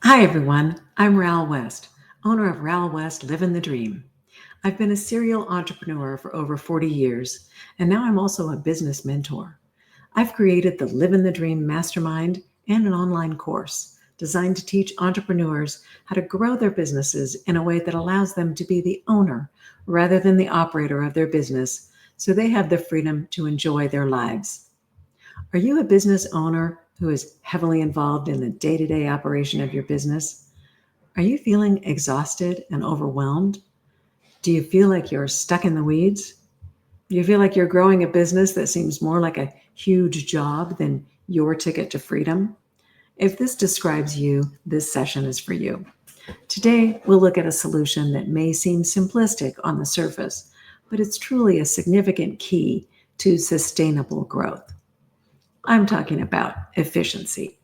Hi, everyone. I'm Ral West, owner of Ral West Living the Dream. I've been a serial entrepreneur for over 40 years, and now I'm also a business mentor. I've created the Living the Dream Mastermind and an online course designed to teach entrepreneurs how to grow their businesses in a way that allows them to be the owner rather than the operator of their business, so they have the freedom to enjoy their lives. Are you a business owner who is heavily involved in the day-to-day operation of your business? Are you feeling exhausted and overwhelmed? Do you feel like you're stuck in the weeds? Do you feel like you're growing a business that seems more like a huge job than your ticket to freedom? If this describes you, this session is for you. Today, we'll look at a solution that may seem simplistic on the surface, but it's truly a significant key to sustainable growth. I'm talking about efficiency.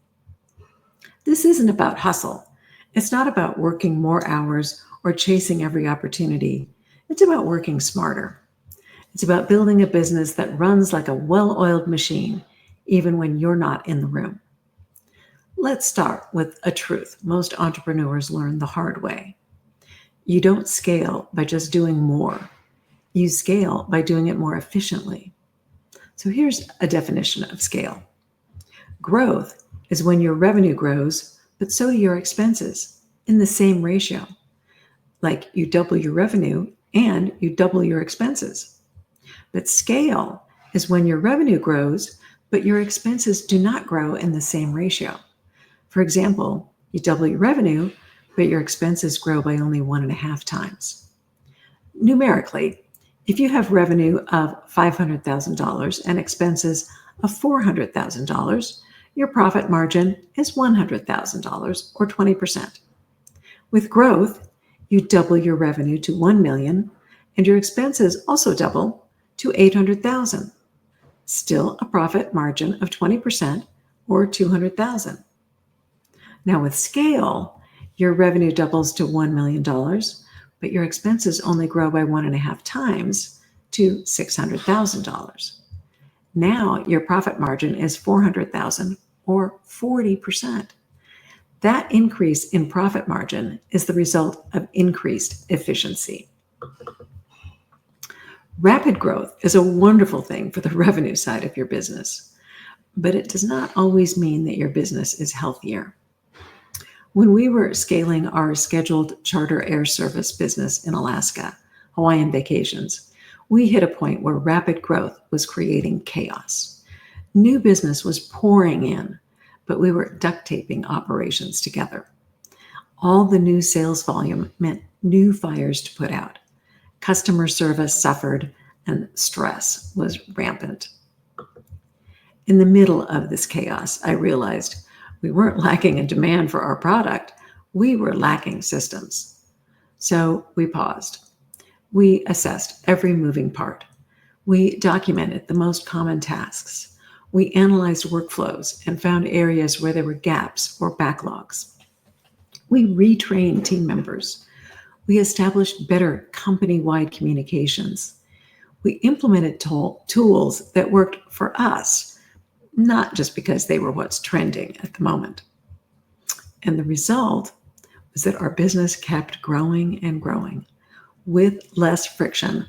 This isn't about hustle. It's not about working more hours or chasing every opportunity. It's about working smarter. It's about building a business that runs like a well-oiled machine, even when you're not in the room. Let's start with a truth most entrepreneurs learn the hard way. You don't scale by just doing more. You scale by doing it more efficiently. So here's a definition of scale. Growth is when your revenue grows, but so do your expenses in the same ratio. Like you double your revenue and you double your expenses. But scale is when your revenue grows, but your expenses do not grow in the same ratio. For example, you double your revenue, but your expenses grow by only 1.5 times. Numerically, if you have revenue of $500,000 and expenses of $400,000, your profit margin is $100,000 or 20%. With growth, you double your revenue to $1 million and your expenses also double to $800,000. Still a profit margin of 20% or $200,000. Now with scale, your revenue doubles to $1 million, but your expenses only grow by 1.5 times to $600,000. Now your profit margin is $400,000 or 40%. That increase in profit margin is the result of increased efficiency. Rapid growth is a wonderful thing for the revenue side of your business, but it does not always mean that your business is healthier. When we were scaling our scheduled charter air service business in Alaska, Hawaiian Vacations, we hit a point where rapid growth was creating chaos. New business was pouring in, but we were duct taping operations together. All the new sales volume meant new fires to put out. Customer service suffered and stress was rampant. In the middle of this chaos, I realized we weren't lacking in demand for our product. We were lacking systems. So we paused. We assessed every moving part. We documented the most common tasks. We analyzed workflows and found areas where there were gaps or backlogs. We retrained team members. We established better company-wide communications. We implemented tools that worked for us, not just because they were what's trending at the moment. And the result was that our business kept growing and growing with less friction,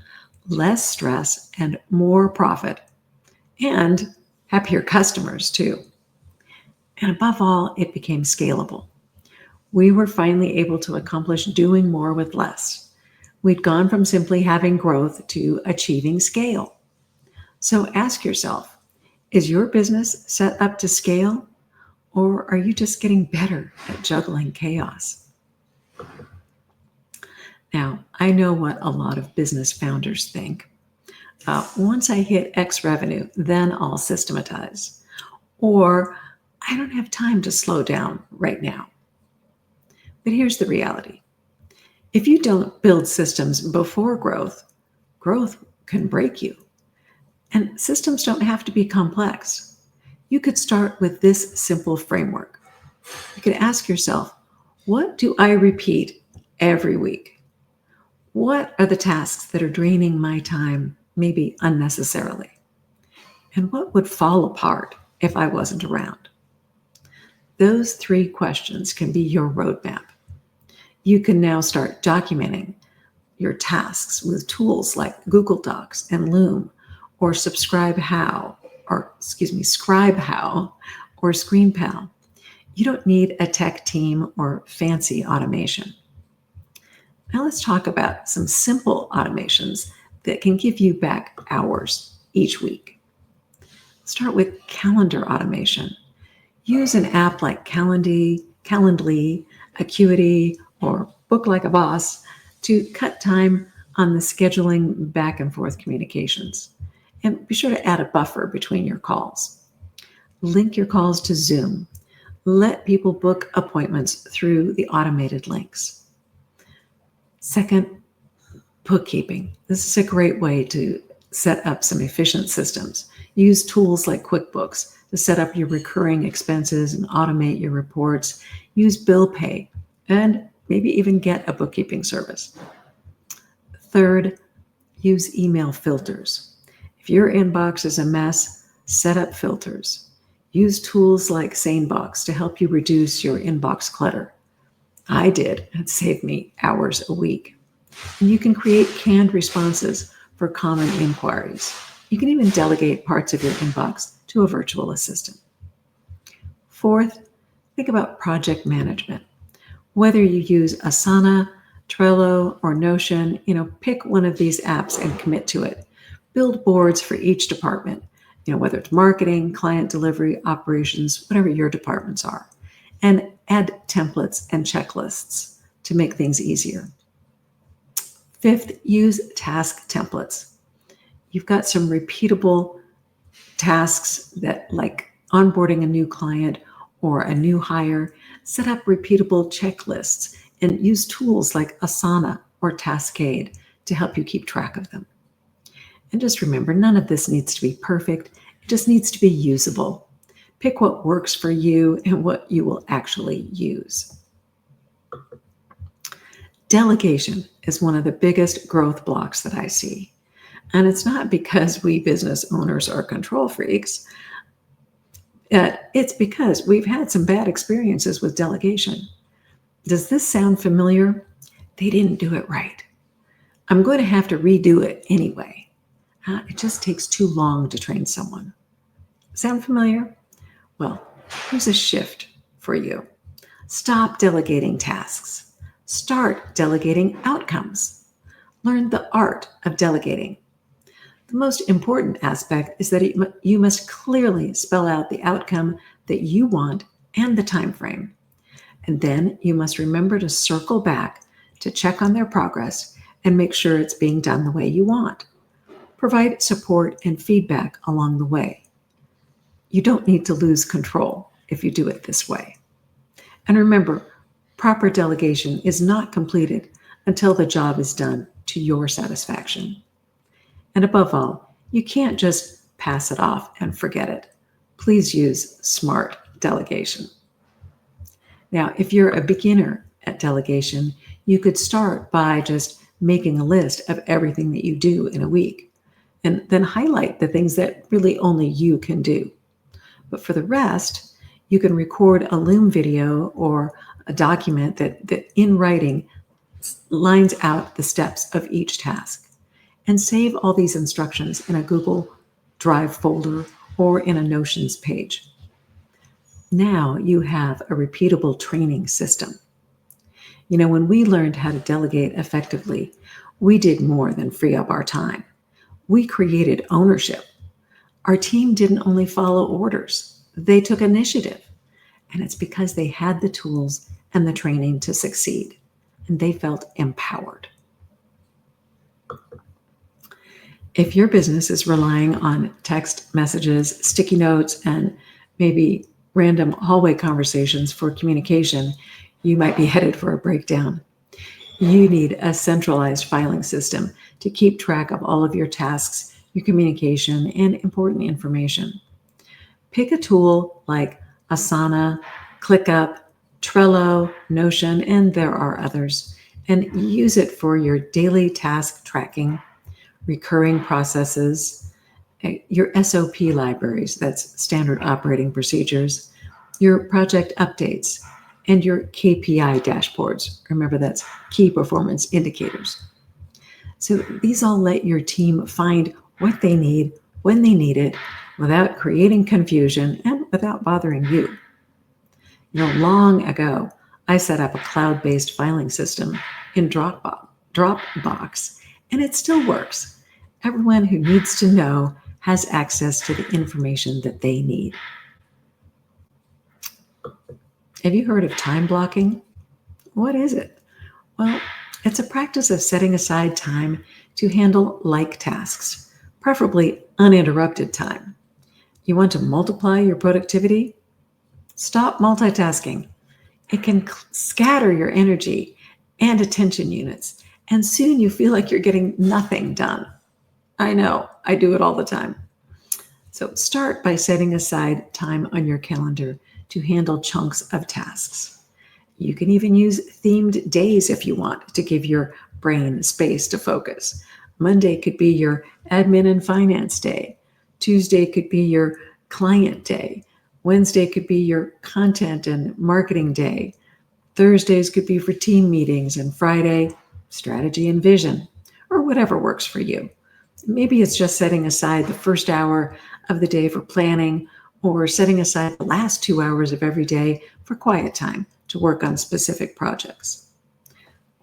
less stress, and more profit, and happier customers too. And above all, it became scalable. We were finally able to accomplish doing more with less. We'd gone from simply having growth to achieving scale. So ask yourself, is your business set up to scale, or are you just getting better at juggling chaos? Now, I know what a lot of business founders think. Once I hit X revenue, then I'll systematize. Or I don't have time to slow down right now. But here's the reality. If you don't build systems before growth, growth can break you. And systems don't have to be complex. You could start with this simple framework. You could ask yourself, what do I repeat every week? What are the tasks that are draining my time, maybe unnecessarily? And what would fall apart if I wasn't around? Those 3 questions can be your roadmap. You can now start documenting your tasks with tools like Google Docs and Loom, or Scribe How, or ScreenPal. You don't need a tech team or fancy automation. Now let's talk about some simple automations that can give you back hours each week. Start with calendar automation. Use an app like Calendly, Acuity, or Book Like a Boss to cut time on the scheduling back and forth communications. And be sure to add a buffer between your calls. Link your calls to Zoom. Let people book appointments through the automated links. Second, bookkeeping. This is a great way to set up some efficient systems. Use tools like QuickBooks to set up your recurring expenses and automate your reports. Use bill pay and maybe even get a bookkeeping service. Third, use email filters. If your inbox is a mess, set up filters. Use tools like SaneBox to help you reduce your inbox clutter. I did. It saved me hours a week. And you can create canned responses for common inquiries. You can even delegate parts of your inbox to a virtual assistant. Fourth, think about project management. Whether you use Asana, Trello, or Notion, pick one of these apps and commit to it. Build boards for each department, whether it's marketing, client delivery, operations, whatever your departments are. And add templates and checklists to make things easier. Fifth, use task templates. You've got some repeatable tasks that, like onboarding a new client or a new hire, set up repeatable checklists and use tools like Asana or Tascade to help you keep track of them. And just remember, none of this needs to be perfect. It just needs to be usable. Pick what works for you and what you will actually use. Delegation is one of the biggest growth blocks that I see. And it's not because we business owners are control freaks. It's because we've had some bad experiences with delegation. Does this sound familiar? They didn't do it right. I'm going to have to redo it anyway. It just takes too long to train someone. Sound familiar? Well, here's a shift for you. Stop delegating tasks. Start delegating outcomes. Learn the art of delegating. The most important aspect is that you must clearly spell out the outcome that you want and the time frame. And then you must remember to circle back to check on their progress and make sure it's being done the way you want. Provide support and feedback along the way. You don't need to lose control if you do it this way. And remember, proper delegation is not completed until the job is done to your satisfaction. And above all, you can't just pass it off and forget it. Please use smart delegation. Now, if you're a beginner at delegation, you could start by just making a list of everything that you do in a week, and then highlight the things that really only you can do. But for the rest, you can record a Loom video or a document that in writing lines out the steps of each task, and save all these instructions in a Google Drive folder or in a Notions page. Now you have a repeatable training system. When we learned how to delegate effectively, we did more than free up our time. We created ownership. Our team didn't only follow orders, they took initiative. And it's because they had the tools and the training to succeed, and they felt empowered. If your business is relying on text messages, sticky notes, and maybe random hallway conversations for communication, you might be headed for a breakdown. You need a centralized filing system to keep track of all of your tasks, your communication, and important information. Pick a tool like Asana, ClickUp, Trello, Notion, and there are others, and use it for your daily task tracking, recurring processes, your SOP libraries, that's standard operating procedures, your project updates, and your KPI dashboards. Remember, that's key performance indicators. So these all let your team find what they need when they need it without creating confusion and without bothering you. Long ago, I set up a cloud-based filing system in Dropbox, and it still works. Everyone who needs to know has access to the information that they need. Have you heard of time blocking? What is it? Well, it's a practice of setting aside time to handle like tasks, preferably uninterrupted time. You want to multiply your productivity? Stop multitasking. It can scatter your energy and attention units, and soon you feel like you're getting nothing done. I know, I do it all the time. So start by setting aside time on your calendar to handle chunks of tasks. You can even use themed days if you want to give your brain space to focus. Monday could be your admin and finance day. Tuesday could be your client day. Wednesday could be your content and marketing day. Thursdays could be for team meetings, and Friday, strategy and vision, or whatever works for you. Maybe it's just setting aside the first hour of the day for planning, or setting aside the last 2 hours of every day for quiet time to work on specific projects.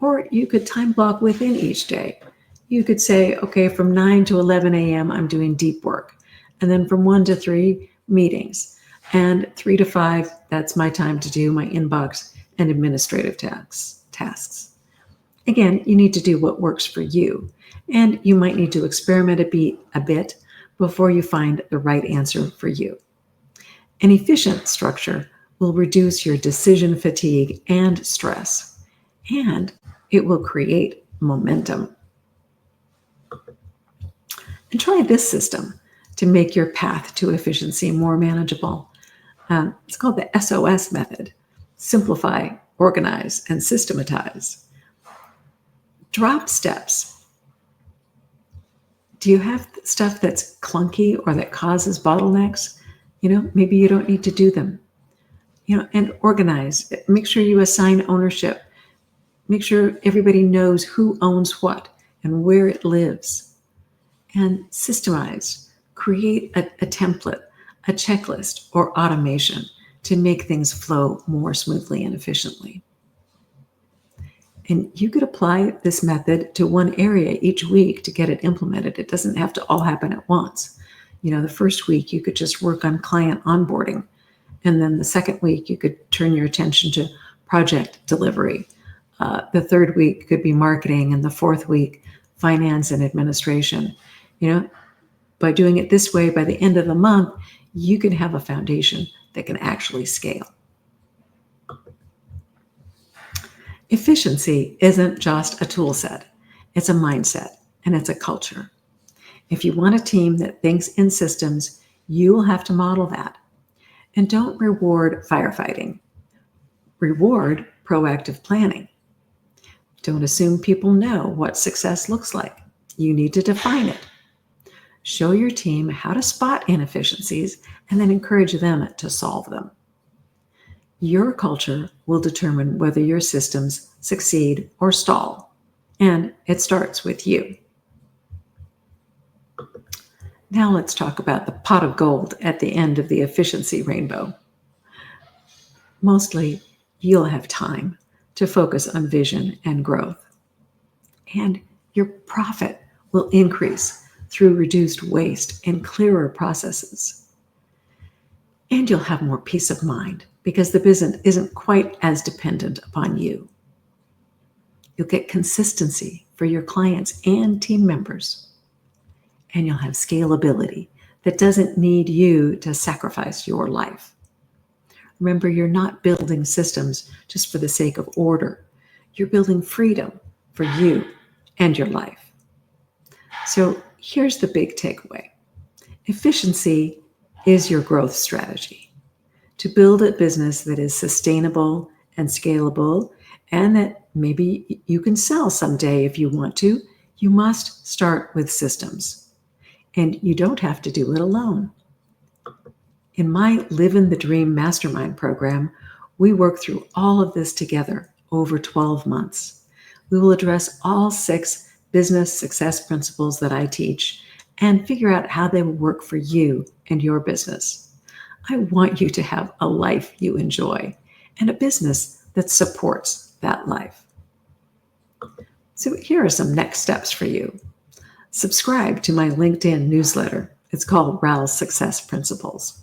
Or you could time block within each day. You could say, okay, from 9 to 11 a.m., I'm doing deep work. And then from 1 to 3, meetings. And 3 to 5, that's my time to do my inbox and administrative tasks. Again, you need to do what works for you. And you might need to experiment a bit before you find the right answer for you. An efficient structure will reduce your decision fatigue and stress, and it will create momentum. And try this system to make your path to efficiency more manageable. It's called the SOS method: simplify, organize, and systematize. Drop steps. Do you have stuff that's clunky or that causes bottlenecks? Maybe you don't need to do them. And organize. Make sure you assign ownership. Make sure everybody knows who owns what and where it lives. And systemize. Create a template, a checklist, or automation to make things flow more smoothly and efficiently. And you could apply this method to one area each week to get it implemented. It doesn't have to all happen at once. The first week you could just work on client onboarding. And then the second week you could turn your attention to project delivery. The third week could be marketing, and the fourth week, finance and administration. By doing it this way, by the end of the month, you can have a foundation that can actually scale. Efficiency isn't just a tool set. It's a mindset, and it's a culture. If you want a team that thinks in systems, you will have to model that. And don't reward firefighting. Reward proactive planning. Don't assume people know what success looks like. You need to define it. Show your team how to spot inefficiencies and then encourage them to solve them. Your culture will determine whether your systems succeed or stall, and it starts with you. Now let's talk about the pot of gold at the end of the efficiency rainbow. Mostly, you'll have time to focus on vision and growth, and your profit will increase through reduced waste and clearer processes. And you'll have more peace of mind because the business isn't quite as dependent upon you. You'll get consistency for your clients and team members. And you'll have scalability that doesn't need you to sacrifice your life. Remember, you're not building systems just for the sake of order. You're building freedom for you and your life. So here's the big takeaway. Efficiency is your growth strategy. To build a business that is sustainable and scalable, and that maybe you can sell someday if you want to, you must start with systems. And you don't have to do it alone. In my Live in the Dream Mastermind program, we work through all of this together over 12 months. We will address all 6 business success principles that I teach and figure out how they will work for you and your business. I want you to have a life you enjoy and a business that supports that life. So here are some next steps for you. Subscribe to my LinkedIn newsletter. It's called Ral's Success Principles.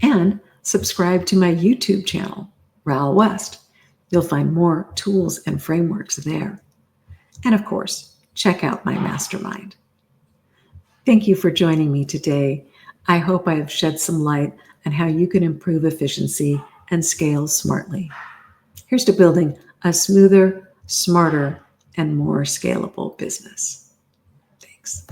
And subscribe to my YouTube channel, Ral West. You'll find more tools and frameworks there. And of course, check out my mastermind. Thank you for joining me today. I hope I have shed some light on how you can improve efficiency and scale smartly. Here's to building a smoother, smarter, and more scalable business. Thanks.